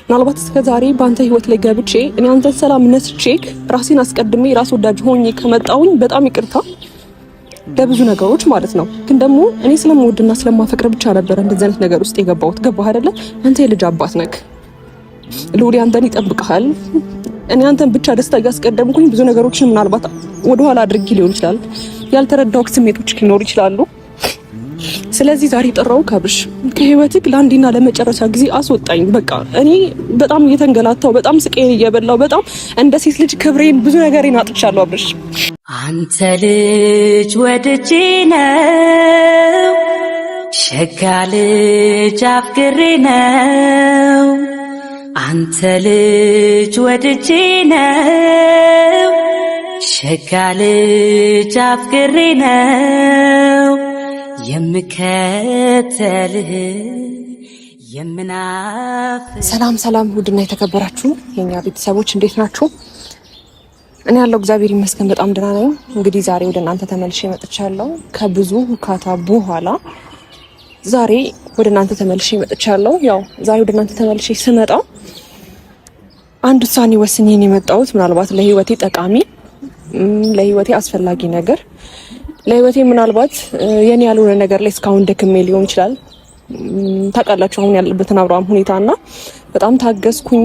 ምናልባት እስከ ዛሬ ባንተ ህይወት ላይ ገብቼ እኔ አንተን ሰላም ነስቼክ ራሴን አስቀድሜ ራስ ወዳጅ ሆኜ ከመጣሁኝ በጣም ይቅርታ ለብዙ ነገሮች ማለት ነው። ግን ደግሞ እኔ ስለምወድና ስለማፈቅር ብቻ ነበር እንደዚህ አይነት ነገር ውስጥ የገባሁት። ገባህ አይደለ? አንተ የልጅ አባት ነህ። ልዑል አንተን ይጠብቅሃል። እኔ አንተን ብቻ ደስታ እያስቀደምኩኝ ብዙ ነገሮችን ምናልባት ወደኋላ አድርጌ ሊሆን ይችላል። ያልተረዳሁት ስሜቶች ሊኖሩ ይችላሉ። ስለዚህ ዛሬ ጠራው ካብሽ ከህይወትክ ለአንዴና ለመጨረሻ ጊዜ አስወጣኝ። በቃ እኔ በጣም እየተንገላታው በጣም ስቄን እየበላው በጣም እንደ ሴት ልጅ ክብሬን ብዙ ነገሬን አጥቻለሁ። አብርሽ አንተ ልጅ ወድጄ ነው ሸጋ ልጅ አፍቅሬ ነው አንተ ልጅ ወድጄ ነው ሸጋ ልጅ አፍቅሬ ነው የምከተልህ የምናፍቅ። ሰላም ውድና የተከበራችሁ የኛ ቤተሰቦች እንዴት ናችሁ? እኔ ያለው እግዚአብሔር ይመስገን በጣም ደህና ነኝ። እንግዲህ ዛሬ ወደ እናንተ ተመልሼ መጥቻለሁ። ከብዙ ሁካታ በኋላ ዛሬ ወደ እናንተ ተመልሼ መጥቻለሁ። ያው ዛሬ ወደ እናንተ ተመልሼ ስመጣ አንድ ውሳኔ ወስኜ ነው የመጣሁት። ምናልባት ለህይወቴ ጠቃሚ ለህይወቴ አስፈላጊ ነገር ለህይወቴ ምናልባት የኔ ያልሆነ ነገር ላይ እስካሁን ደክሜ ሊሆን ይችላል። ታውቃላችሁ አሁን ያለበትን አብርሃም ሁኔታና በጣም ታገስኩኝ፣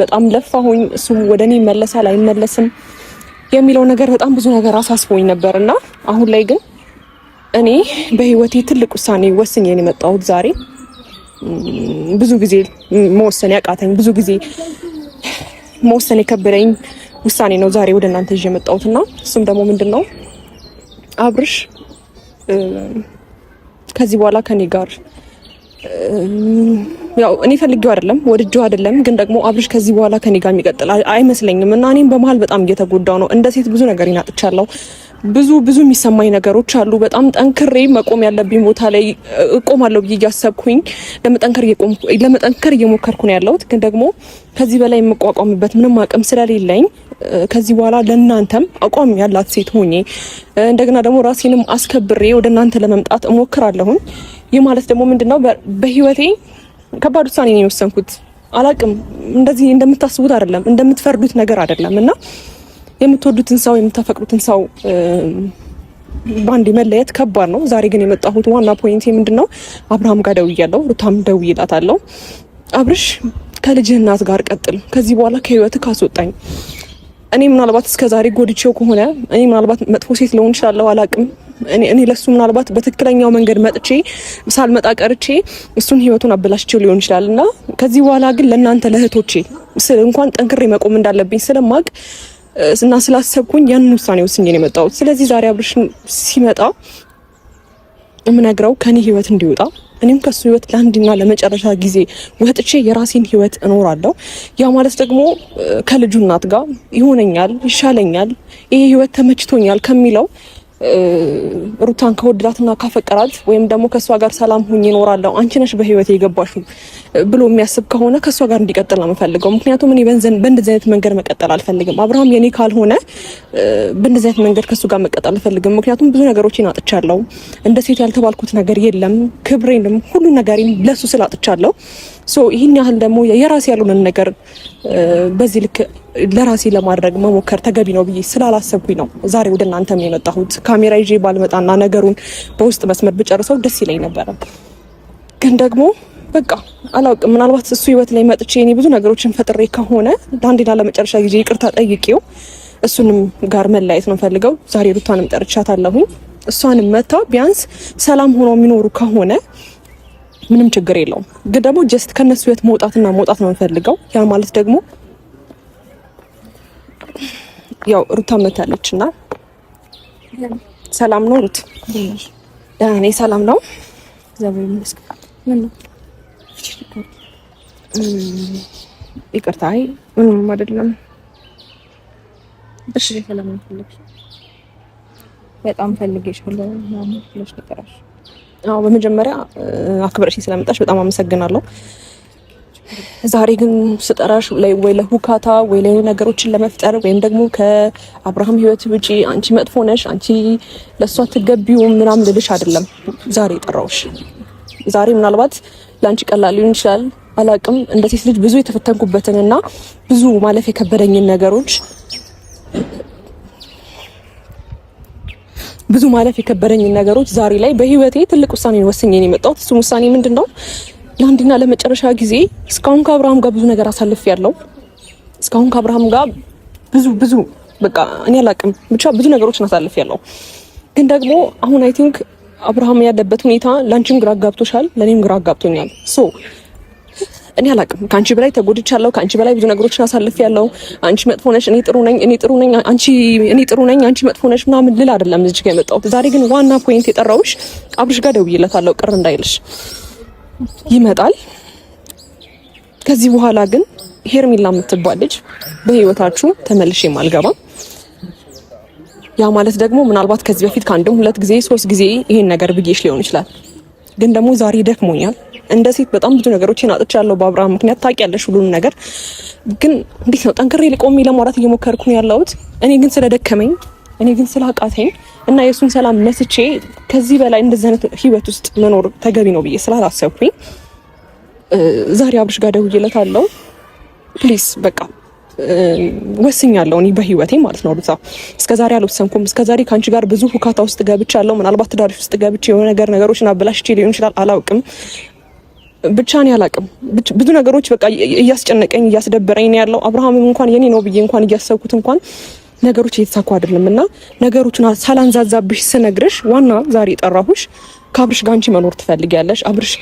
በጣም ለፋሁኝ። እሱ ወደኔ ይመለሳል አይመለስም የሚለው ነገር በጣም ብዙ ነገር አሳስቦኝ ነበርና አሁን ላይ ግን እኔ በህይወቴ ትልቅ ውሳኔ ወስኜ ነው የመጣሁት ዛሬ። ብዙ ጊዜ መወሰን ያቃተኝ ብዙ ጊዜ መወሰን የከበደኝ ውሳኔ ነው ዛሬ ወደ እናንተ ይዤ የመጣሁትና እሱም ደግሞ ምንድነው አብርሽ ከዚህ በኋላ ከኔ ጋር ያው እኔ ፈልጌው አይደለም ወድጄው አይደለም፣ ግን ደግሞ አብርሽ ከዚህ በኋላ ከኔ ጋር የሚቀጥል አይመስለኝም እና እኔም በመሃል በጣም እየተጎዳው ነው። እንደ ሴት ብዙ ነገር ይናጥቻለሁ። ብዙ የሚሰማኝ ነገሮች አሉ። በጣም ጠንክሬ መቆም ያለብኝ ቦታ ላይ እቆማለሁ ብዬ እያሰብኩኝ ለመጠንከር እየሞከርኩ ነው ያለሁት። ግን ደግሞ ከዚህ በላይ የምቋቋምበት ምንም አቅም ስለሌለኝ ከዚህ በኋላ ለእናንተም አቋም ያላት ሴት ሆኜ እንደገና ደግሞ ራሴንም አስከብሬ ወደ እናንተ ለመምጣት እሞክራለሁኝ። ይህ ማለት ደግሞ ምንድነው በህይወቴ ከባድ ውሳኔ ነው የወሰንኩት። አላቅም እንደዚህ እንደምታስቡት አይደለም፣ እንደምትፈርዱት ነገር አይደለም እና የምትወዱትን ሰው የምታፈቅሩትን ሰው ባንዲ መለየት ከባድ ነው። ዛሬ ግን የመጣሁት ዋና ፖይንት ምንድነው አብርሃም ጋር ደውያለሁ፣ ሩታም ደውዬላታለሁ። አብርሽ ከልጅህ እናት ጋር ቀጥል፣ ከዚህ በኋላ ከህይወትህ ካስወጣኝ። እኔ ምናልባት እስከዛሬ ጎድቼው ከሆነ እኔ ምናልባት መጥፎ ሴት ልሆን እችላለሁ፣ አላቅም። እኔ ለሱ ምናልባት በትክክለኛው መንገድ መጥቼ ሳልመጣ ቀርቼ እሱን ህይወቱን አበላሽቼው ሊሆን ይችላልና ከዚህ በኋላ ግን ለእናንተ ለእህቶቼ እንኳን ጠንክሬ መቆም እንዳለብኝ ስለማቅ እና ስላሰብኩኝ ያን ውሳኔ ወስኜ ነው የመጣሁት። ስለዚህ ዛሬ አብርሽ ሲመጣ እምነግረው ከኔ ህይወት እንዲወጣ እኔም ከሱ ህይወት ለአንድና ለመጨረሻ ጊዜ ወጥቼ የራሴን ህይወት እኖራለሁ። ያ ማለት ደግሞ ከልጁ እናት ጋር ይሆነኛል፣ ይሻለኛል፣ ይሄ ህይወት ተመችቶኛል ከሚለው ሩታን ከወደዳትና ካፈቀራት ወይም ደግሞ ከሷ ጋር ሰላም ሆኜ እኖራለሁ አንቺ ነሽ በህይወቴ የገባሽው ብሎ የሚያስብ ከሆነ ከሷ ጋር እንዲቀጥል ነው የምፈልገው። ምክንያቱም እኔ በእንደዚህ አይነት መንገድ መቀጠል አልፈልግም። አብርሃም የኔ ካልሆነ በእንደዚህ አይነት መንገድ ከሱ ጋር መቀጠል አልፈልግም። ምክንያቱም ብዙ ነገሮችን አጥቻለሁ። እንደ ሴት ያልተባልኩት ነገር የለም። ክብሬንም ሁሉ ነገሬን ለሱ ስላጥቻለሁ። ይህን ያህል ደግሞ የራሴ ያልሆነ ነገር በዚህ ልክ ለራሴ ለማድረግ መሞከር ተገቢ ነው ብዬ ስላላሰብኩኝ ነው ዛሬ ወደ እናንተም የመጣሁት። ካሜራ ይዤ ባልመጣና ነገሩን በውስጥ መስመር ብጨርሰው ደስ ይለኝ ነበረ። ግን ደግሞ በቃ አላውቅም፣ ምናልባት እሱ ህይወት ላይ መጥቼ እኔ ብዙ ነገሮችን ፈጥሬ ከሆነ ለአንዴና ለመጨረሻ ጊዜ ይቅርታ ጠይቄው እሱንም ጋር መለያየት ነው ፈልገው። ዛሬ ሩታንም ጠርቻታለሁኝ። እሷንም መታ ቢያንስ ሰላም ሆኖ የሚኖሩ ከሆነ ምንም ችግር የለውም። ግን ደግሞ ጀስት ከነሱ ህይወት መውጣት ነው የምፈልገው። ያ ማለት ደግሞ ያው ሩታ መታለችና ሰላም ነው ሩት? ደህና ነኝ፣ ሰላም ነው እግዚአብሔር ይመስገን። ምን ነው ይቅርታ፣ አይ ምንም አይደለም። እሺ ሰላም ነው ፈልግሽ? በጣም ፈልጌሻለሁ ማማ ብለሽ ተቀራሽ። አዎ በመጀመሪያ አክብረሽ ስለመጣሽ በጣም አመሰግናለሁ። ዛሬ ግን ስጠራሽ ወይ ለሁካታ ወይ ነገሮችን ለመፍጠር ወይም ደግሞ ከአብርሃም ህይወት ውጪ አንቺ መጥፎ ነሽ፣ አንቺ ለሷ ትገቢው ምናምን ልልሽ አይደለም ዛሬ ጠራውሽ። ዛሬ ምናልባት ላንቺ ቀላል ሊሆን ይችላል፣ አላቅም እንደ ሴት ልጅ ብዙ የተፈተንኩበትንና ብዙ ማለፍ የከበደኝን ነገሮች ዛሬ ላይ በህይወቴ ትልቅ ውሳኔ ወስኜ ነው የመጣሁት። እሱም ውሳኔ ምንድነው? ለአንድና ለመጨረሻ ጊዜ እስካሁን ከአብርሃም ጋር ብዙ ነገር አሳልፌያለሁ። እስካሁን ከአብርሃም ጋር ብዙ በቃ እኔ አላቅም ብቻ ብዙ ነገሮችን አሳልፌያለሁ። ግን ደግሞ አሁን አይ ቲንክ አብርሃም ያለበት ሁኔታ ላንቺም ግራ ጋብቶሻል፣ ለኔም ግራ ጋብቶኛል። እኔ አላቅም ካንቺ በላይ ተጎድቻለሁ፣ ካንቺ በላይ ብዙ ነገሮችን አሳልፌያለሁ። አንቺ መጥፎ ነሽ፣ እኔ ጥሩ ነኝ፣ እኔ ጥሩ ነኝ፣ አንቺ መጥፎ ነሽ ምናምን ልል አይደለም እዚህ ጋር የመጣሁት። ዛሬ ግን ዋና ፖይንት የጠራሁሽ አብርሽ ጋር ደውዬለታለሁ፣ ቅር እንዳይልሽ ይመጣል። ከዚህ በኋላ ግን ሄርሜላ የምትባል ልጅ በህይወታችሁ ተመልሼ አልገባም። ያ ማለት ደግሞ ምናልባት ከዚህ በፊት ከአንድም 2 ጊዜ 3 ጊዜ ይሄን ነገር ብዬሽ ሊሆን ይችላል። ግን ደግሞ ዛሬ ደክሞኛል። እንደ ሴት በጣም ብዙ ነገሮችን አጥቻለሁ በአብርሃም ምክንያት ታውቂያለሽ፣ ሁሉንም ነገር። ግን እንዴት ነው ጠንክሬ ልቆም ለማውራት እየሞከርኩ ነው ያለሁት። እኔ ግን ስለደከመኝ፣ እኔ ግን ስላቃተኝ እና የሱን ሰላም ነስቼ ከዚህ በላይ እንደዚህ አይነት ህይወት ውስጥ መኖር ተገቢ ነው ብዬ ስላላሰብኩኝ ዛሬ አብርሽ ጋር ደውዬለታለሁ። ፕሊስ በቃ ወስኛለሁ እኔ በህይወቴ ማለት ነው። ሩታ እስከዛሬ አልወሰንኩም። እስከዛሬ ካንቺ ጋር ብዙ ሁካታ ውስጥ ገብቻለሁ። ምናልባት ትዳርሽ ውስጥ ገብቼ የሆነ ነገሮችን አበላሽቼ ሊሆን ይችላል፣ አላውቅም። ብቻ እኔ አላውቅም። ብዙ ነገሮች በቃ እያስጨነቀኝ እያስደበረኝ ነው ያለው። አብርሃምም እንኳን የኔ ነው ብዬ እንኳን እያሰብኩት እንኳን ነገሮች እየተሳኩ አይደለምና ነገሮችን ሳላንዛዛብሽ ስነግርሽ ዋና ዛሬ ጠራሁሽ። ከአብርሽ ጋር አንቺ መኖር ትፈልጊያለሽ። አብርሽ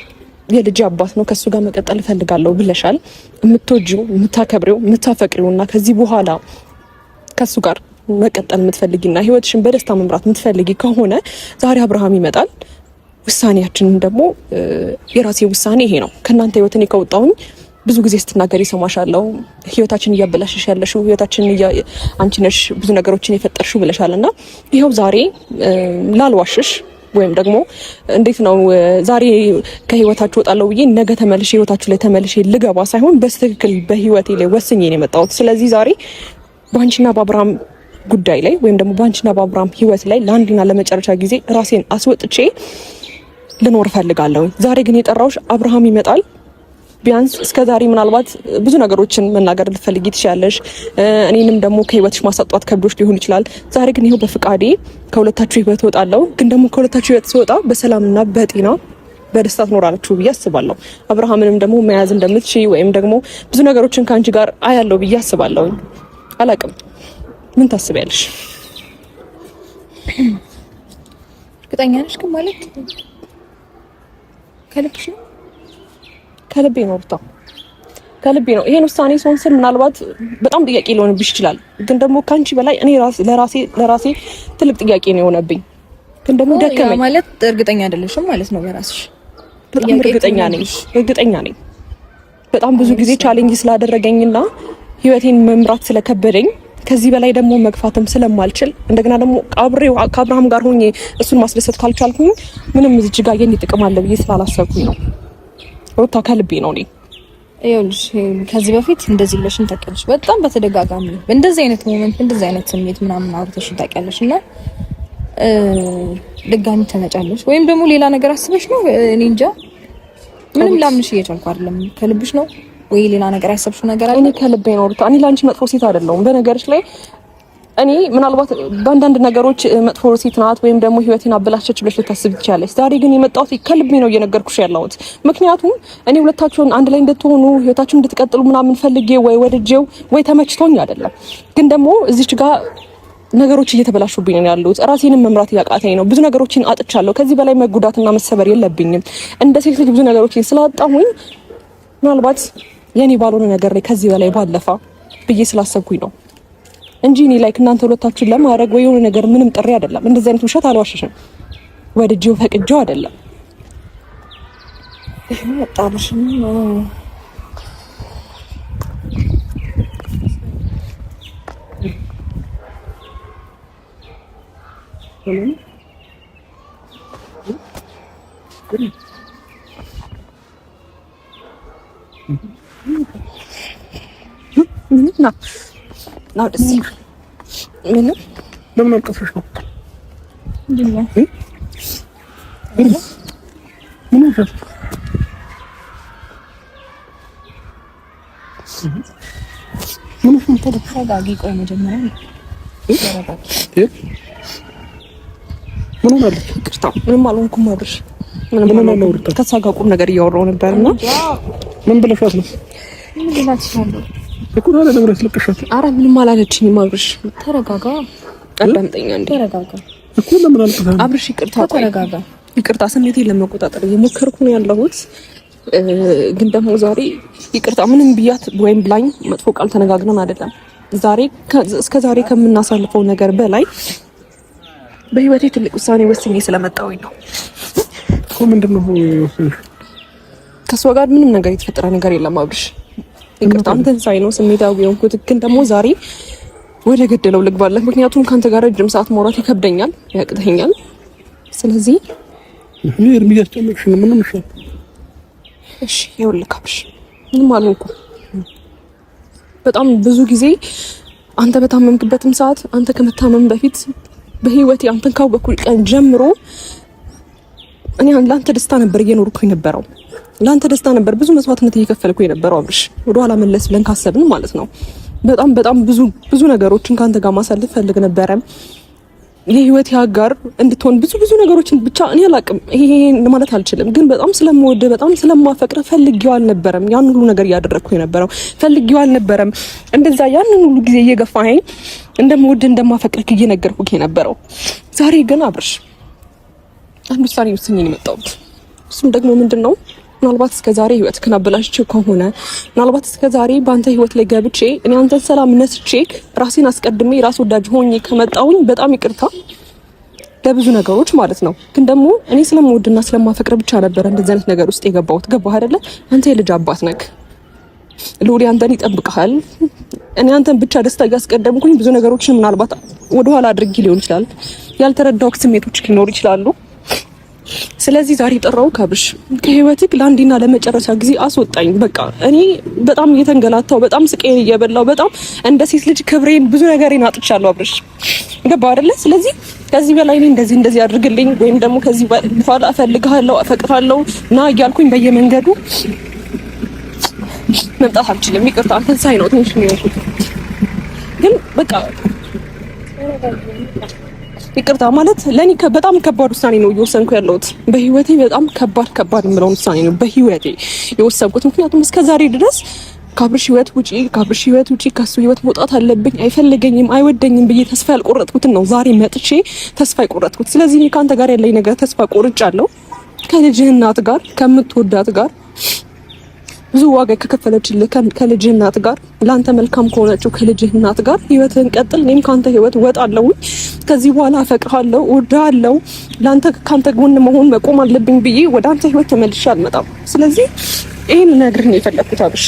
የልጅ አባት ነው፣ ከሱ ጋር መቀጠል እፈልጋለሁ ብለሻል። የምትወጂው የምታከብሪው የምታፈቅሪውና ከዚህ በኋላ ከሱ ጋር መቀጠል የምትፈልጊና ህይወትሽን በደስታ መምራት የምትፈልጊ ከሆነ ዛሬ አብርሃም ይመጣል። ውሳኔያችንን ደግሞ የራሴ ውሳኔ ይሄ ነው። ከናንተ ህይወት እኔ ከወጣሁኝ ብዙ ጊዜ ስትናገሪ ሰማሻለሁ። ህይወታችን እያበላሽሽ ያለሽው ህይወታችን አንቺ ነሽ ብዙ ነገሮችን የፈጠርሽው ብለሻልና ይሄው ዛሬ ላልዋሽሽ ወይም ደግሞ እንዴት ነው ዛሬ ከህይወታችሁ ወጣለው ብዬ ነገ ተመልሼ ህይወታችሁ ላይ ተመልሼ ልገባ ሳይሆን በትክክል በህይወቴ ላይ ወስኜ ነው የመጣሁት። ስለዚህ ዛሬ ባንቺና በአብርሃም ጉዳይ ላይ ወይም ደግሞ ባንቺና በአብርሃም ህይወት ላይ ለአንድና ለመጨረሻ ጊዜ ራሴን አስወጥቼ ልኖር ፈልጋለሁ። ዛሬ ግን የጠራውሽ አብርሃም ይመጣል። ቢያንስ እስከዛሬ ምናልባት ብዙ ነገሮችን መናገር ልትፈልጊ ትችያለሽ። እኔንም ደግሞ ከህይወትሽ ማሳጣት ከብዶሽ ሊሆን ይችላል። ዛሬ ግን ይሄው በፍቃዴ ከሁለታችሁ ህይወት እወጣለሁ። ግን ደግሞ ከሁለታችሁ ህይወት ስወጣ በሰላምና በጤና በደስታ ትኖራላችሁ ብዬ አስባለሁ። አብርሃምንም ደግሞ መያዝ እንደምትችይ ወይም ደግሞ ብዙ ነገሮችን ከአንቺ ጋር አያለው ብዬ አስባለሁ። አላቅም፣ ምን ታስቢያለሽ? እርግጠኛ ነሽ ግን ማለት ከልብሽ ነው? ከልቤ ነው ሩታ፣ ከልቤ ነው። ይሄን ውሳኔ ስወስን ምናልባት በጣም ጥያቄ ሊሆንብሽ ይችላል። ግን ደግሞ ካንቺ በላይ እኔ ለራሴ ትልቅ ጥያቄ ነው የሆነብኝ። ግን ደግሞ ደከመኝ ማለት እርግጠኛ አይደለሽም ማለት ነው በራስሽ? በጣም እርግጠኛ ነኝ። በጣም ብዙ ጊዜ ቻሌንጅ ስላደረገኝና ህይወቴን መምራት ስለከበደኝ ከዚህ በላይ ደግሞ መግፋትም ስለማልችል እንደገና ደግሞ ከአብርሃም ጋር ሆኜ እሱን ማስደሰት ካልቻልኩኝ ምንም እዚህ ጋር የኔ ጥቅም አለ ብዬ ስላላሰብኩኝ ነው። ሩታ ከልቤ ነው። እኔ ይኸውልሽ ከዚህ በፊት እንደዚህ ብለሽን ታውቂያለሽ። በጣም በተደጋጋሚ እንደዚህ አይነት ሞመንት እንደዚህ አይነት ስሜት ምናምን አውርተሽን ታውቂያለሽ። እና ድጋሚ ተመጫለሽ ወይም ደግሞ ሌላ ነገር አስበሽ ነው? እኔ እንጃ ምንም ላምንሽ እየቻልኩ አይደለም። ከልብሽ ነው ወይ ሌላ ነገር ያሰብሽው ነገር አለ? እኔ ከልቤ ነው ሩታ። እኔ ላንቺ መጥፎ ሴት አይደለሁም። በነገርሽ ላይ እኔ ምናልባት በአንዳንድ ነገሮች መጥፎ ሴት ናት ወይም ደግሞ ህይወቴን አበላሸች ብለሽ ልታስብ ትችያለሽ። ዛሬ ግን የመጣሁት ከልቤ ነው እየነገርኩሽ ያለሁት። ምክንያቱም እኔ ሁለታችሁን አንድ ላይ እንድትሆኑ ህይወታችሁን እንድትቀጥሉ ምናምን ፈልጌ ወይ ወድጄው ወይ ተመችቶኝ አይደለም። ግን ደግሞ እዚች ጋር ነገሮች እየተበላሹብኝ ነው ያሉት። ራሴንም መምራት እያቃተኝ ነው። ብዙ ነገሮችን አጥቻለሁ። ከዚህ በላይ መጉዳትና መሰበር የለብኝም። እንደ ሴት ልጅ ብዙ ነገሮችን ስላጣሁኝ ምናልባት የኔ ባልሆነ ነገር ላይ ከዚህ በላይ ባለፋ ብዬ ስላሰብኩኝ ነው እንጂ እኔ ላይክ እናንተ ሁለታችሁን ለማድረግ ወይ የሆነ ነገር ምንም ጥሪ አይደለም። እንደዚህ አይነት ውሸት አልዋሽሽም። ወድጄው ፈቅጄው አይደለም። ይሄ መጣልሽ ነው ደስ ይላል። ምንም ለምን አልቀፈሽ ነው? ምንድነው? ምን ምን ተረጋጊ። ቆይ መጀመሪያ ተረጋጊ። ምን ሆነ? ይቅርታ ምንም አልሆንኩም። አብርሽ ምንም አልሆንኩም። ከእሷ ጋር ቁም ነገር እያወራሁ ነበርና ምን ብለሻት ነው? ምን ብላችኋለሁ እኮ ነው ለምን ስለቀሻት? ኧረ ምንም አላለችኝም። አብርሽ ተረጋጋ። አዳምጠኛ እንዴ። ተረጋጋ እኮ ለምን አልቀሻት? አብርሽ ይቅርታ። ተረጋጋ። ይቅርታ ስሜቴን ለመቆጣጠር እየሞከርኩ ነው ያለሁት። ግን ደግሞ ዛሬ ይቅርታ ምንም ብያት ወይም ብላኝ መጥፎ ቃል ተነጋግረን አይደለም። ዛሬ እስከ ዛሬ ከምናሳልፈው ነገር በላይ በህይወቴ ትልቅ ውሳኔ ወስኜ ስለመጣሁኝ ነው። እኮ ምንድነው ወሰንሽ? ከሷ ጋር ምንም ነገር የተፈጠረ ነገር የለም አብርሽ። ይቅርታ አንተን ሳይ ነው ስሜታዊ የሆንኩት። ግን ደግሞ ዛሬ ወደ ገደለው ልግባለህ። ምክንያቱም ካንተ ጋር ረጅም ሰዓት ማውራት ይከብደኛል፣ ያቅተኛል። ስለዚህ እኔ እርምጃ አስጨነቅሽ ነው ምንም ይሻል። እሺ ይኸውልህ አብርሽ ምንም አልሆንኩም። በጣም ብዙ ጊዜ አንተ በታመምክበትም ሰዓት አንተ ከመታመም በፊት በህይወቴ አንተን ካወቅኩኝ ቀን ጀምሮ እኔ ለአንተ ደስታ ነበር እየኖርኩ የነበረው። ለአንተ ደስታ ነበር ብዙ መስዋዕትነት እየከፈልኩ የነበረው አብርሽ። ወደኋላ መለስ ብለን ካሰብን ማለት ነው። በጣም ብዙ ነገሮችን ካንተ ጋር ማሳለፍ ፈልግ ነበረ። የህይወት አጋር እንድትሆን ብዙ ነገሮችን ብቻ እኔ አላቅም፣ ይሄ ማለት አልችልም። ግን በጣም ስለምወድ በጣም ስለማፈቅር ፈልጌው አልነበረም ያን ሁሉ ነገር እያደረግኩ የነበረው። ፈልጌው አልነበረም እንደዛ ያንን ሁሉ ጊዜ እየገፋኸኝ እንደምወድ እንደማፈቅርክ እየነገርኩህ የነበረው። ዛሬ ግን አብርሽ አንድ ውሳኔ ወስኜ ነው የመጣሁት። እሱም ደግሞ ምንድነው? ምናልባት እስከዛሬ ህይወትህን አበላሽቼ ከሆነ ምናልባት እስከዛሬ በአንተ ህይወት ላይ ገብቼ እኔ አንተን ሰላም ነስቼ ራሴን አስቀድሜ ራስ ወዳጅ ሆኜ ከመጣሁኝ በጣም ይቅርታ ለብዙ ነገሮች ማለት ነው። ግን ደግሞ እኔ ስለምወድና ስለማፈቅር ብቻ ነበር እንደዚህ አይነት ነገር ውስጥ የገባሁት። ገባህ አይደለ? አንተ የልጅ አባት ነህ። ሎሊ አንተን ይጠብቅሃል። እኔ አንተን ብቻ ደስታ እያስቀደምኩኝ ብዙ ነገሮችን ምናልባት ወደኋላ አድርጌ ሊሆን ይችላል። ያልተረዳሁት ስሜቶች ሊኖሩ ይችላሉ። ስለዚህ ዛሬ ጠራው ካብሽ ከህይወትክ ለአንዴና ለመጨረሻ ጊዜ አስወጣኝ። በቃ እኔ በጣም እየተንገላታው በጣም ስቄን እየበላው በጣም እንደ ሴት ልጅ ክብሬን ብዙ ነገሬን አጥቻለሁ አብርሽ። ገባ አይደለ? ስለዚህ ከዚህ በላይ እኔ እንደዚህ አድርግልኝ ወይም ደግሞ ከዚህ በኋላ እፈልግሃለሁ አፈቅርሃለሁ ና እያልኩኝ በየመንገዱ መምጣት አልችልም። ይቅርታ አንተን ሳይ ነው ትንሽ ነው ግን በቃ ይቅርታ ማለት ለኔ በጣም ከባድ ውሳኔ ነው እየወሰንኩ ያለሁት። በህይወቴ በጣም ከባድ የምለው ውሳኔ ነው በህይወቴ የወሰንኩት። ምክንያቱም እስከዛሬ ድረስ ካብርሽ ህይወት ውጪ ከሱ ህይወት መውጣት አለብኝ፣ አይፈልገኝም፣ አይወደኝም ብዬ ተስፋ ያልቆረጥኩትን ነው ዛሬ መጥቼ ተስፋ የቆረጥኩት። ስለዚህ እኔ ካንተ ጋር ያለኝ ነገር ተስፋ ቆርጫለሁ። ከልጅህ እናት ጋር ከምትወዳት ጋር ብዙ ዋጋ ከከፈለችልህ ከልጅህ እናት ጋር ላንተ መልካም ከሆነችው ከልጅህ እናት ጋር ህይወትህን ቀጥል። እኔም ካንተ ህይወት ወጣለሁ። ከዚህ በኋላ አፈቅርሃለሁ፣ እወድሃለሁ፣ ላንተ ካንተ ጎን መቆም አለብኝ ብዬ ወደ አንተ ህይወት ተመልሼ አልመጣም። ስለዚህ ይሄን ነገር ነው የፈለኩት አብርሽ።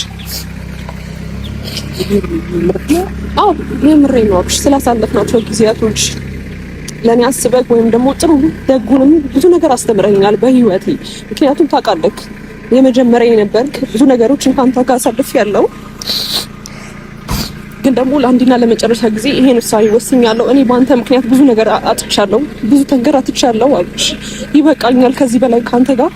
አዎ የምሬ ነው አብርሽ። ስላሳለፍናቸው ጊዜያቶች ለኔ አስበህ ወይም ደግሞ ጥሩ ደጉንም ብዙ ነገር አስተምረኛል በህይወቴ። ምክንያቱም ታውቃለህ የመጀመሪያ የነበርክ ብዙ ነገሮችን ካንተ ጋር አሳልፌያለሁ። ግን ደግሞ ለአንዴና ለመጨረሻ ጊዜ ይሄን ውሳኔ ወስኛለሁ። እኔ በአንተ ምክንያት ብዙ ነገር አጥቻለሁ፣ ብዙ ተንከራትቻለሁ አብርሽ። ይበቃኛል። ከዚህ በላይ ካንተ ጋር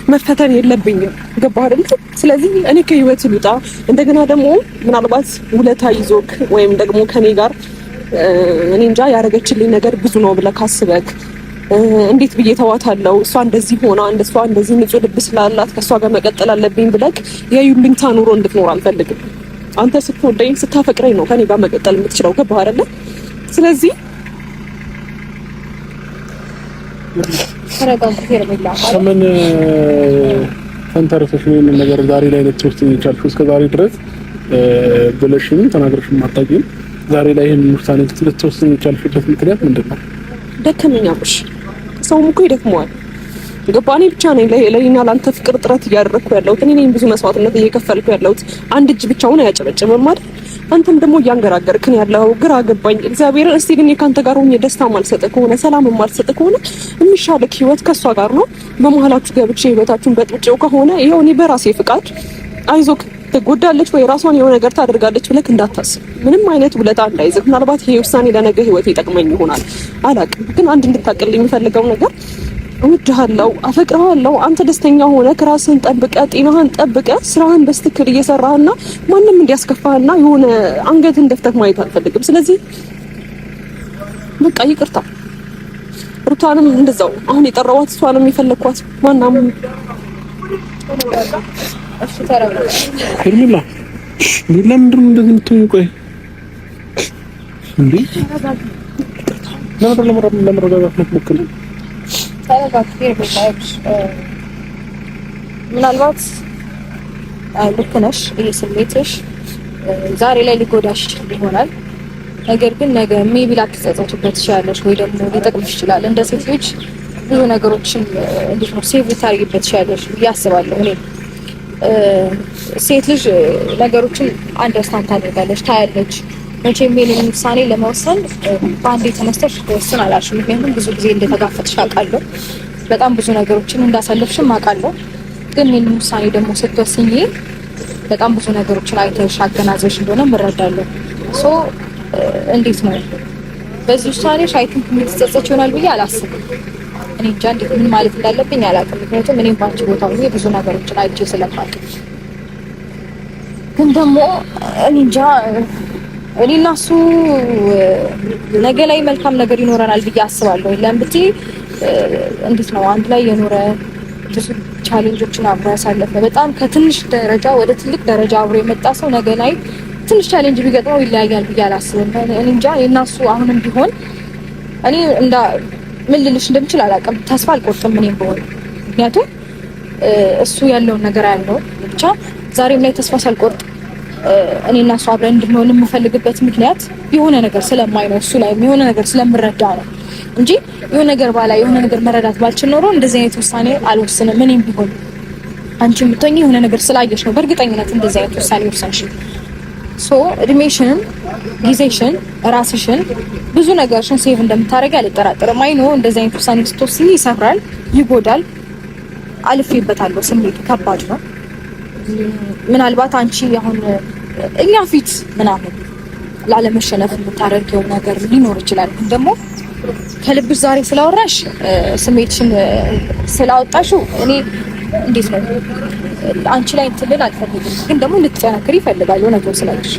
መፈተን የለብኝም። ገባህ አይደል? ስለዚህ እኔ ከህይወት ልውጣ። እንደገና ደግሞ ምናልባት ውለታ ይዞክ ወይም ደግሞ ከኔ ጋር እኔ እንጃ ያደረገችልኝ ነገር ብዙ ነው ብለህ ካስበክ እንዴት ብዬ ተዋታለሁ፣ እሷ እንደዚህ ሆና እንደሷ እንደዚህ ንጹህ ልብ ስላላት ከሷ ጋር መቀጠል አለብኝ ብለክ የዩልኝታ ኑሮ እንድትኖር አልፈልግም። አንተ ስትወደኝ ስታፈቅረኝ ነው ከኔ ጋር መቀጠል የምትችለው። ገባህ አይደለ? ስለዚህ ከምን ተንተርሰሽ ነው ነገር ዛሬ ላይ ልትወስኝ ይቻልሽ? እስከ ዛሬ ድረስ ብለሽኝ ተናግረሽም አታውቂም። ዛሬ ላይ ይሄን ውሳኔ ልትወስኝ ይቻልሽበት ምክንያት ምንድነው? ደከመኝ አብርሽ። ሰውም እኮ ይደክመዋል። ገባኔ ብቻ ነኝ ለሌላ ላንተ ፍቅር ጥረት እያደረኩ ያለሁት እኔ ነኝ። ብዙ መስዋዕትነት እየከፈልኩ ያለሁት አንድ እጅ ብቻውን አያጨበጭብም አይደል? አንተም ደግሞ እያንገራገርክን ያለው ግራ ገባኝ። እግዚአብሔርን እስቲ ግን ካንተ ጋር ሆኜ ደስታ ማልሰጥ ከሆነ ሰላም ማልሰጥ ከሆነ የሚሻልክ ህይወት ከሷ ጋር ነው። በመሀላችሁ ገብቼ ህይወታችሁን በጥብጬው ከሆነ ይሄው እኔ በራሴ ፍቃድ አይዞክ ትጎዳለች ወይ ራሷን የሆነ ነገር ታደርጋለች ብለክ እንዳታስብ። ምንም አይነት ውለታ እንዳይዝህ። ምናልባት ይሄ ውሳኔ ለነገ ህይወት ይጠቅመኝ ይሆናል አላውቅም። ግን አንድ እንድታቀል የሚፈልገው ነገር እወድሃለሁ፣ አፈቅርሃለሁ። አንተ ደስተኛ ሆነ ራስህን ጠብቀህ ጤናህን ጠብቀህ ስራህን በስትክክል እየሰራህና ማንንም እንዲያስከፋህና የሆነ አንገትን ደፍተህ ማየት አልፈልግም። ስለዚህ በቃ ይቅርታ። ሩታንም እንደዛው አሁን የጠራኋት እሷንም የፈለኳት ማናም እሺ ተረጋጋ። ሄርሜላ ለምንድን ነው እንደዚህ የምትሆኚው? ቆይ እንዴ ለመረጋጋት ሞክሪ። ምናልባት ልክ ነሽ። ይሄ ስሜትሽ ዛሬ ላይ ሊጎዳሽ ይሆናል። ነገር ግን ነገ ሜቢ ላትጸጸችበት ትችላለሽ፣ ወይ ደግሞ ሊጠቅምሽ ይችላል። እንደ ሴት ልጅ ብዙ ነገሮችን እንዴት ነው ሴቭ ልታደርጊበት ትችላለሽ ብዬ አስባለሁ። እኔ ሴት ልጅ ነገሮችን አንደርስታንድ ታደርጋለች፣ ታያለች። መቼም የኔን ውሳኔ ለመወሰን በአንዴ ተነስተሽ ወስን አላልሽም። ምክንያቱም ብዙ ጊዜ እንደተጋፈጥሽ አውቃለሁ፣ በጣም ብዙ ነገሮችን እንዳሳለፍሽም አውቃለሁ። ግን የኔን ውሳኔ ደግሞ ስትወስኚ በጣም ብዙ ነገሮችን አይተሽ አገናዘብሽ እንደሆነ እረዳለሁ። ሶ እንዴት ነው በዚህ ውሳኔሽ አይ ቲንክ የምትጸጸች ይሆናል ብዬ አላስብም። እኔ እንጃ እንዴት ምን ማለት እንዳለብኝ አላውቅም። ምክንያቱም እኔም ባንቺ ቦታ ሆኜ ብዙ ነገሮችን አይቼ ስለማውቅ፣ ግን ደግሞ እኔ እንጃ እኔና እሱ ነገ ላይ መልካም ነገር ይኖረናል ብዬ አስባለሁ። ለምን ብትይ እንዴት ነው አንድ ላይ የኖረ ብዙ ቻሌንጆችን አብሮ ያሳለፈ በጣም ከትንሽ ደረጃ ወደ ትልቅ ደረጃ አብሮ የመጣ ሰው ነገ ላይ ትንሽ ቻሌንጅ ቢገጥመው ይለያያል ብዬ አላስብም። እኔ እንጃ የእናሱ አሁንም ቢሆን እኔ ምን ልልሽ እንደምችል አላውቅም። ተስፋ አልቆርጥም እኔም ብሆን፣ ምክንያቱም እሱ ያለውን ነገር ያለው ብቻ ዛሬም ላይ ተስፋ ሳልቆርጥ እኔ እና እሱ አብረን እንድንሆን የምፈልግበት ምክንያት የሆነ ነገር ስለማይ ነው፣ እሱ ላይ የሆነ ነገር ስለምረዳ ነው እንጂ የሆነ ነገር የሆነ ነገር መረዳት ባልችል ኖሮ እንደዚህ አይነት ውሳኔ አልወስንም። እኔም ቢሆን አንቺ የምትሆኚ የሆነ ነገር ስላየሽ ነው በእርግጠኝነት እንደዚህ አይነት ውሳኔ ወሰንሽ። ሶ እድሜሽን፣ ጊዜሽን፣ ራስሽን ብዙ ነገርሽን ሴቭ እንደምታደርጊ አልጠራጠርም። አይ ነው እንደዚህ አይነት ውሳኔ ስትወስኚ ይሰፍራል፣ ይጎዳል። አልፌበታለሁ። ስሜቱ ከባድ ነው። ምናልባት አንቺ አሁን እኛ ፊት ምናምን ላለመሸነፍ የምታደርጊው ነገር ሊኖር ይችላል። ግን ደግሞ ከልብሽ ዛሬ ስላወራሽ ስሜትሽን ስላወጣሽው እኔ እንዴት ነው አንቺ ላይ እንትልል አልፈልግም። ግን ደግሞ እንድትጠነክሪ ይፈልጋለሁ ነገር ስላለሽ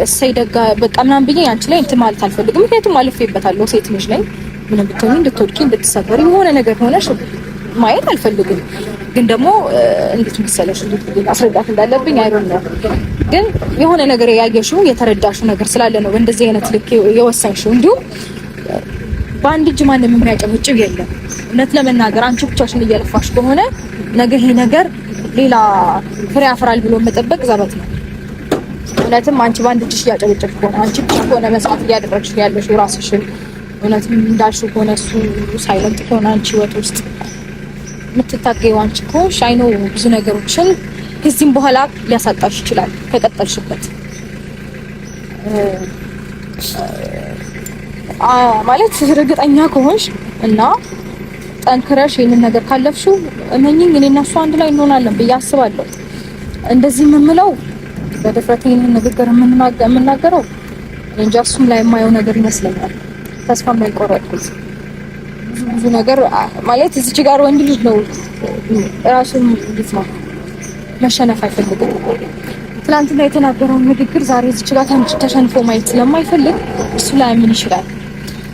እሰይ ደጋ በቃ ምናምን ብዬ አንቺ ላይ እንትን ማለት አልፈልግም። ምክንያቱም አልፌበታለሁ። ሴት ልጅ ላይ ምንም ብትሆኚ እንድትወድቂ እንድትሰበሪ የሆነ ነገር ሆነሽ ማየት አልፈልግም። ግን ደግሞ እንዴት መሰለሽ እንዴት አስረዳት እንዳለብኝ አይደለም። ግን የሆነ ነገር ያየሽው የተረዳሽው ነገር ስላለ ነው እንደዚህ አይነት ልክ የወሰንሽው። እንዲሁም በአንድ እጅ ማንም የሚያጨበጭብ የለም። እውነት ለመናገር አንቺ ብቻሽን እየለፋሽ ከሆነ ነገ ይሄ ነገር ሌላ ፍሬ ያፈራል ብሎ መጠበቅ ዘበት ነው። እውነትም አንቺ በአንድ እጅሽ እያጨበጨብሽ ከሆነ አንቺ ብቻ ከሆነ መስዋዕት እያደረግሽ ያለሽው ራስሽን እውነትም እንዳልሽው ከሆነ እሱ ሳይለንት ከሆነ አንቺ ህይወት ውስጥ የምትታገይው አንቺ ከሆንሽ አይ ነው ብዙ ነገሮችን ከዚህም በኋላ ሊያሳጣሽ ይችላል ከቀጠልሽበት። ማለት እርግጠኛ ከሆንሽ እና ጠንክረሽ ይሄንን ነገር ካለፍሽው እመኚኝ እኔና እሱ አንድ ላይ እንሆናለን ብዬ አስባለሁ። እንደዚህ የምምለው በድፍረት ይሄንን ንግግር የምናገረው እንጃ እሱም ላይ የማየው ነገር ይመስለኛል። ተስፋ የማይቆረጥኩት ብዙ ነገር ማለት እዚች ጋር ወንድ ልጅ ነው ራሱን እንዴት ነው መሸነፍ አይፈልግም። ትናንትና የተናገረውን ንግግር ዛሬ እዚች ጋር ተሸንፎ ማየት ስለማይፈልግ እሱ ላይ ምን ይችላል።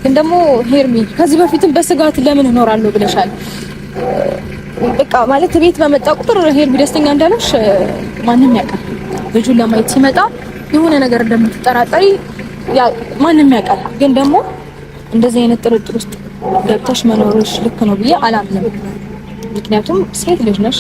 ግን ደግሞ ሄርሚ ከዚህ በፊትም በስጋት ለምን እኖራለሁ ብለሻል። በቃ ማለት ቤት በመጣ ቁጥር ሄርሚ ደስተኛ እንዳለሽ ማንም ያውቃል። ልጁን ለማየት ሲመጣ የሆነ ነገር እንደምትጠራጠሪ ማንም ያውቃል። ግን ደግሞ እንደዚህ አይነት ጥርጥር ውስጥ ገብተሽ መኖርሽ ልክ ነው ብዬ አላምንም። ምክንያቱም ሴት ልጅ ነሽ።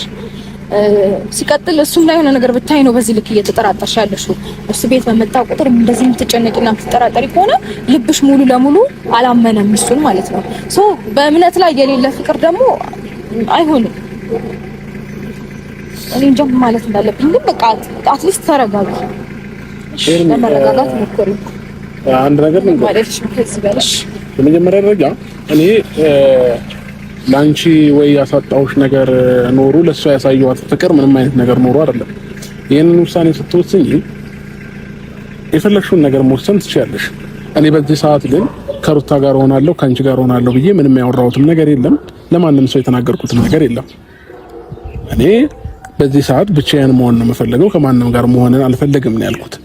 ሲቀጥል እሱም ላይ የሆነ ነገር ብታይ ነው በዚህ ልክ እየተጠራጠርሽ ያለሽው። እሱ ቤት በመጣ ቁጥር እንደዚህ የምትጨነቂና የምትጠራጠሪ ከሆነ ልብሽ ሙሉ ለሙሉ አላመነም እሱን ማለት ነው። ሶ በእምነት ላይ የሌለ ፍቅር ደግሞ አይሆንም። እኔ እንጃ ማለት እንዳለብኝ ግን በቃ አትሊስት ተረጋጊ። ለመረጋጋት ሞክሪ። አንድ ነገር ነው ማለት ከዚህ በልሽ በመጀመሪያ ደረጃ እኔ ላንቺ ወይ ያሳጣውሽ ነገር ኖሩ ለሷ ያሳየዋት ፍቅር ምንም አይነት ነገር ኖሩ አይደለም። ይሄንን ውሳኔ ስትወስኚ የፈለግሽውን ነገር መወሰን ትችያለሽ። እኔ በዚህ ሰዓት ግን ከሩታ ጋር ሆናለሁ ካንቺ ጋር ሆናለሁ ብዬ ምንም ያወራሁትም ነገር የለም። ለማንም ሰው የተናገርኩትም ነገር የለም። እኔ በዚህ ሰዓት ብቻዬን መሆን ነው የምፈልገው፣ ከማንም ጋር መሆንን አልፈልግም ነው ያልኩት።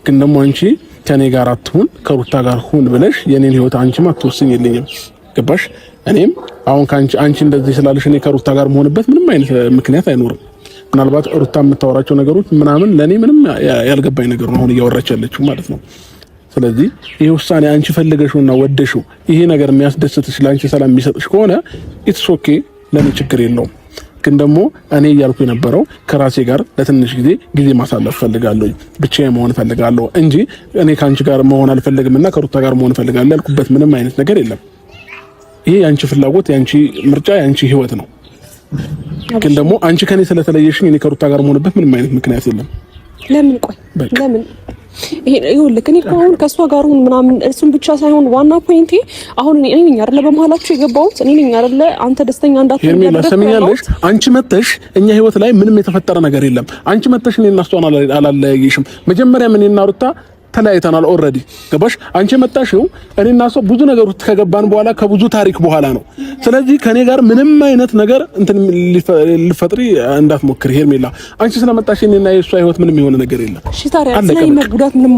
ግን ደግሞ አንቺ ከኔ ጋር አትሁን ከሩታ ጋር ሁን ብለሽ የኔን ህይወት አንቺም አትወስኝልኝም። ገባሽ? እኔም አሁን አንቺ እንደዚህ ስላለሽ እኔ ከሩታ ጋር መሆንበት ምንም አይነት ምክንያት አይኖርም። ምናልባት ሩታ የምታወራቸው ነገሮች ምናምን ለኔ ምንም ያልገባኝ ነገር ነው አሁን እያወራች ያለችው ማለት ነው። ስለዚህ ይሄ ውሳኔ አንቺ ፈልገሽውና ወደሽው ይሄ ነገር የሚያስደስትሽ ለአንቺ ሰላም የሚሰጥሽ ከሆነ ኢትስ ኦኬ፣ ለኔ ችግር የለውም። ግን ደግሞ እኔ እያልኩ የነበረው ከራሴ ጋር ለትንሽ ጊዜ ማሳለፍ ፈልጋለሁ፣ ብቻዬን መሆን ፈልጋለሁ እንጂ እኔ ካንቺ ጋር መሆን አልፈልግምና ከሩታ ጋር መሆን ፈልጋለሁ ያልኩበት ምንም አይነት ነገር የለም። ይሄ ያንቺ ፍላጎት፣ ያንቺ ምርጫ፣ ያንቺ ህይወት ነው። ግን ደግሞ አንቺ ከኔ ስለተለየሽኝ እኔ ከሩታ ጋር መሆንበት ምንም አይነት ምክንያት የለም። ለምን ቆይ ለምን ይሄ ይኸውልህ እኔ እኮ አሁን ከእሷ ጋር ሁን ምናምን እሱን ብቻ ሳይሆን ዋና ፖይንቴ አሁን እኔ ነኝ አይደለ በመሀላችሁ የገባሁት እኔ ነኝ አይደለ አንተ ደስተኛ እንዳትሆን ያደረኩት። አንቺ መተሽ እኛ ህይወት ላይ ምንም የተፈጠረ ነገር የለም። አንቺ መተሽ እኔና እሷን አላለያየሽም። መጀመሪያ እኔና ሩታ ተለያይተናል ኦልሬዲ። ገባሽ? አንቺ መጣሽው እኔና እሷ ብዙ ነገር ውስጥ ከገባን በኋላ ከብዙ ታሪክ በኋላ ነው። ስለዚህ ከኔ ጋር ምንም አይነት ነገር እንትን ልፈጥሪ እንዳትሞክሪ ሄርሜላ። አንቺ ስለመጣሽ እኔና የእሷ ህይወት ምንም የሆነ ነገር የለም። እሺ ታዲያ ስለመጉዳት ምንም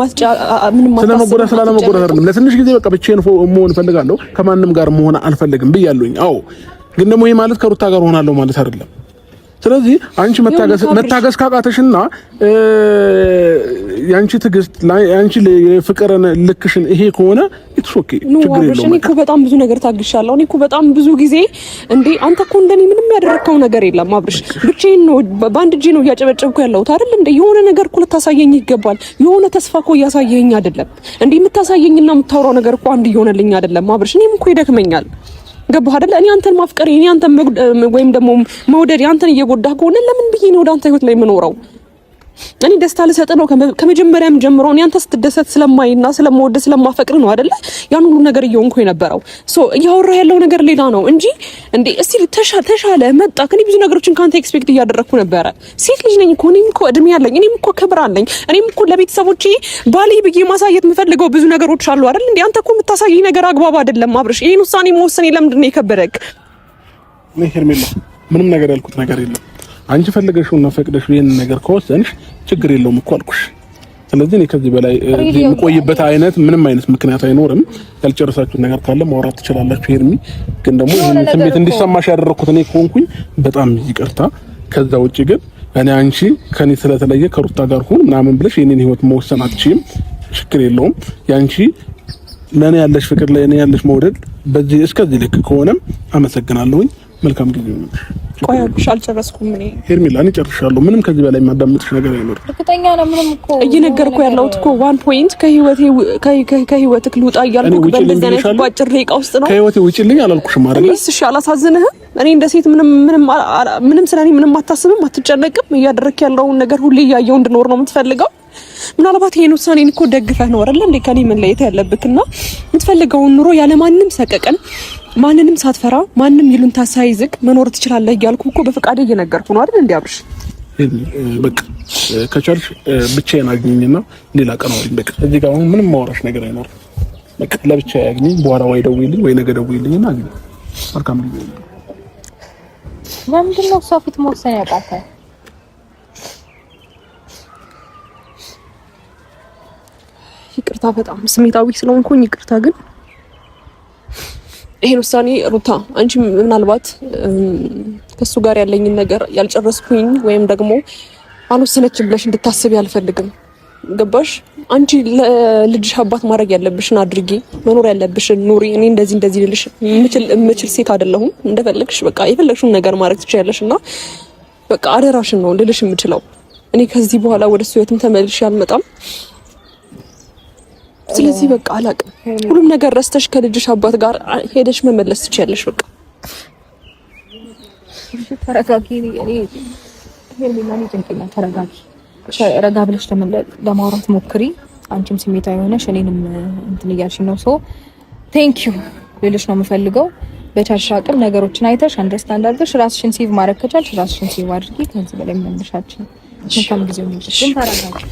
ስለመጎዳት አይደለም። ለትንሽ ጊዜ በቃ ብቻዬን መሆን እፈልጋለሁ፣ ከማንም ጋር መሆን አልፈልግም ብያለሁኝ። አዎ፣ ግን ደግሞ ይሄ ማለት ከሩታ ጋር ሆናለሁ ማለት አይደለም። ስለዚህ አንቺ መታገስ ካቃተሽና ያንቺ ትግስት ያንቺ የፍቅርን ልክሽን ይሄ ከሆነ ኢትስ ኦኬ፣ ችግር የለውም። እኔ እኮ በጣም ብዙ ነገር ታግሻለሁ። እኔ እኮ በጣም ብዙ ጊዜ እንዴ አንተ እኮ እንደኔ ምንም ያደረከው ነገር የለም አብርሽ። ብቻዬን ነው በአንድ እጄ ነው እያጨበጨብኩ ያለሁት አይደል እንዴ? የሆነ ነገር እኮ ልታሳየኝ ይገባል። የሆነ ተስፋ እኮ እያሳየኝ አይደለም እንዴ? የምታሳየኝና የምታወራው ነገር እኮ አንድ እየሆነልኝ አይደለም አብርሽ። እኔም እኮ ይደክመኛል። ገባህ አይደል? እኔ አንተን ማፍቀር እኔ አንተን ወይም ደግሞ መውደድ አንተን እየጎዳህ ከሆነ ለምን ብዬ ነው ወደ አንተ ህይወት ላይ የምኖረው? እኔ ደስታ ልሰጥ ነው ከመጀመሪያም ጀምሮ እኔ አንተ ስትደሰት ስለማይና ስለምወድ ስለማፈቅር ነው አይደለ ያን ሁሉ ነገር እየሆንኩ የነበረው። እያወራ ያለው ነገር ሌላ ነው እንጂ እንዴ እስቲ ተሻለ መጣ ከኔ ብዙ ነገሮችን ካንተ ኤክስፔክት እያደረኩ ነበረ። ሴት ልጅ ነኝ እኮ እኔም እኮ እድሜ ያለኝ እኔም እኮ ክብር አለኝ። እኔም እኮ ለቤተሰቦቼ ባሌ ብዬ ማሳየት የምፈልገው ብዙ ነገሮች አሉ አይደል እንዴ? አንተ እኮ የምታሳየኝ ነገር አግባብ አይደለም አብርሽ። ይሄን ውሳኔ መወሰን ለምንድን ነው የከበደክ? ሄርሜላ ምንም ነገር ያልኩት ነገር የለም። አንቺ ፈልገሽውና ፈቅደሽው ይሄን ነገር ከወሰንሽ ችግር የለውም እኮ አልኩሽ። ስለዚህ እኔ ከዚህ በላይ የምቆይበት አይነት ምንም አይነት ምክንያት አይኖርም። ያልጨረሳችሁት ነገር ካለ ማውራት ትችላላችሁ። ሄርሚ ግን ደግሞ ይሄን ስሜት እንዲሰማሽ ያደረኩት እኔ ከሆንኩኝ በጣም ይቅርታ። ከዛ ውጪ ግን እኔ አንቺ ከኔ ስለተለየ ከሩታ ጋር ሁን ምናምን ብለሽ የኔን ህይወት መወሰን አትችይም። ችግር የለውም። ያንቺ ለኔ ያለሽ ፍቅር ለኔ ያለሽ መውደድ በዚህ እስከዚህ ልክ ከሆነም አመሰግናለሁኝ። መልካም ጊዜ ነው። ቆይ አልኩሽ አልጨረስኩም። እኔ ሄርሜላ እኔ ጨርሻለሁ። ምንም ከዚህ በላይ የማዳምጥሽ ነገር አይኖርም። እርግጠኛ ነኝ። ምንም እኮ እየነገርኩ ያለሁት እኮ ዋን ፖይንት ከህይወትህ ልውጣ እያልኩ በእንደዚህ አይነት ባጭር ደቂቃ ውስጥ ነው። ከህይወቴ ውጪልኝ አላልኩሽም አይደል? እሺ አላሳዝንህም? እኔ እንደ ሴት ምንም ስለኔ ምንም አታስብም፣ አትጨነቅም። እያደረክ ያለውን ነገር ሁሌ እያየሁ እንድኖር ነው የምትፈልገው። ምናልባት ይሄን ውሳኔን እኮ ደግፈህ ነው አይደል እንዴ ከኔ መለየት ያለብክና የምትፈልገውን ኑሮ ያለማንም ሰቀቀን ማንንም ሳትፈራ ማንንም ይሉንታ ሳይዝቅ መኖር ትችላለህ እያልኩ እኮ በፈቃዴ እየነገርኩ ነው አይደል እንዴ አብርሽ? በቃ ከቻልሽ ብቻዬን አግኝኝና ሌላ ቀን አውሪኝ። በቃ እዚህ ጋር አሁን ምንም ማውራሽ ነገር አይኖርም። በቃ ለብቻዬ አግኝኝ። በኋላ ወይ ደውይልኝ ወይ ነገ ደውይልኝና አግኝ። መልካም ጊዜ። ለምንድን ነው እሷ ፊት መወሰን ያቃተህ? ይቅርታ በጣም ስሜታዊ ስለሆንኩኝ ይቅርታ። ግን ይሄን ውሳኔ ሩታ አንቺ ምናልባት ከሱ ጋር ያለኝን ነገር ያልጨረስኩኝ ወይም ደግሞ አልወሰነችም ብለሽ እንድታስቢ አልፈልግም። ገባሽ? አንቺ ለልጅሽ አባት ማድረግ ያለብሽን አድርጊ፣ መኖር ያለብሽን ኑሪ። እኔ እንደዚህ ልልሽ የምችል ሴት አይደለሁም። እንደፈለግሽ በቃ የፈለግሽውን ነገር ማድረግ ትችያለሽና በቃ አደራሽን ነው ልልሽ የምችለው። እኔ ከዚህ በኋላ ወደ እሱ ህይወትም ተመልሼ አልመጣም። ስለዚህ በቃ አላቅም። ሁሉም ነገር ረስተሽ ከልጅሽ አባት ጋር ሄደሽ መመለስ ትችያለሽ። በቃ ተረጋጊ። እኔ ሄርሜላ ጭንቅላት ተረጋጊ። ረጋ ብለሽ ለማውራት ሞክሪ። አንቺም ስሜታዊ ሆነሽ እኔንም እንትን እያልሽኝ ነው። ቴንክ ዩ ልልሽ ነው የምፈልገው። በቻልሽ አቅም ነገሮችን አይተሽ አንደርስታንድ አድርገሽ ራስሽን ሴቭ ማድረግ ከቻልሽ ራስሽን ሴቭ አድርጊ። ከዚህ በላይ መመለሻችን መልካም ጊዜ ነው። ግን ተረጋጊ።